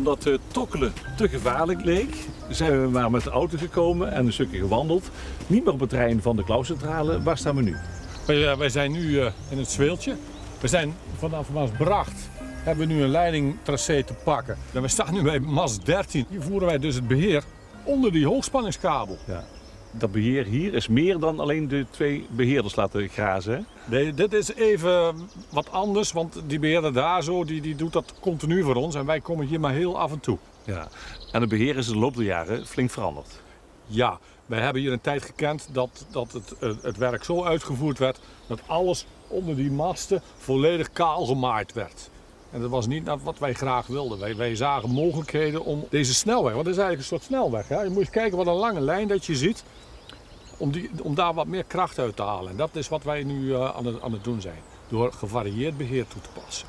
Omdat tokkelen te gevaarlijk leek, zijn we maar met de auto gekomen en een stukje gewandeld. Niet meer op het terrein van de Klauwcentrale. Waar staan we nu? Wij zijn nu in het Zweeltje. We zijn vanaf Maasbracht hebben we nu een leidingtracé te pakken. En we staan nu bij Maas 13. Hier voeren wij dus het beheer onder die hoogspanningskabel. Ja. Dat beheer hier is meer dan alleen de 2 beheerders laten grazen, hè? Nee, dit is even wat anders, want die beheerder daar zo, die doet dat continu voor ons. En wij komen hier maar heel af en toe. Ja. En het beheer is in de loop der jaren flink veranderd. Ja, wij hebben hier een tijd gekend dat het werk zo uitgevoerd werd dat alles onder die masten volledig kaal gemaaid werd. En dat was niet wat wij graag wilden. Wij zagen mogelijkheden om deze snelweg, want het is eigenlijk een soort snelweg. Hè? Je moet eens kijken wat een lange lijn dat je ziet, om daar wat meer kracht uit te halen. En dat is wat wij nu aan het doen zijn, door gevarieerd beheer toe te passen.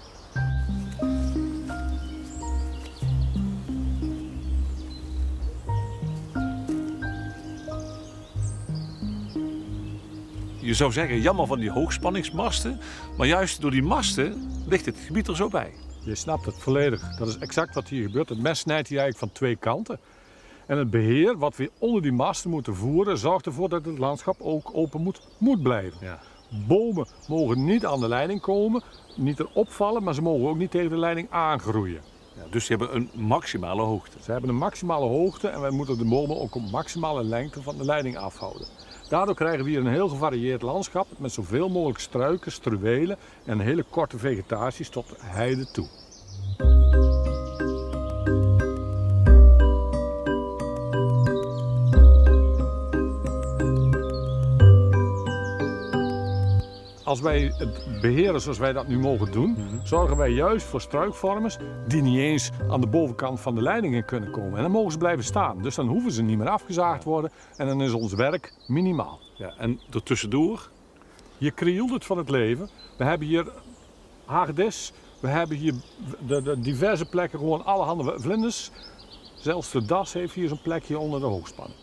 Je zou zeggen, jammer van die hoogspanningsmasten, maar juist door die masten ligt het gebied er zo bij. Je snapt het volledig. Dat is exact wat hier gebeurt. Het mes snijdt hier eigenlijk van 2 kanten. En het beheer wat we onder die masten moeten voeren, zorgt ervoor dat het landschap ook open moet blijven. Ja. Bomen mogen niet aan de leiding komen, niet erop vallen, maar ze mogen ook niet tegen de leiding aangroeien. Ja, dus die hebben een maximale hoogte. Ze hebben een maximale hoogte en wij moeten de bomen ook op maximale lengte van de leiding afhouden. Daardoor krijgen we hier een heel gevarieerd landschap met zoveel mogelijk struiken, struwelen en hele korte vegetaties tot heide toe. Als wij het beheren zoals wij dat nu mogen doen, zorgen wij juist voor struikvormers die niet eens aan de bovenkant van de leidingen kunnen komen. En dan mogen ze blijven staan. Dus dan hoeven ze niet meer afgezaagd worden en dan is ons werk minimaal. Ja, en ertussendoor? Hier krioelt het van het leven. We hebben hier hagedis, we hebben hier de diverse plekken gewoon allerhande vlinders. Zelfs de das heeft hier zijn plekje onder de hoogspanning.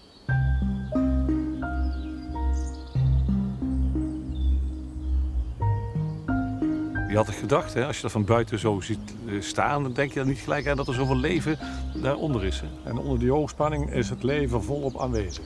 Je had het gedacht, hè, als je dat van buiten zo ziet staan, dan denk je dan niet gelijk aan dat er zoveel leven daaronder is. Hè? En onder die hoogspanning is het leven volop aanwezig.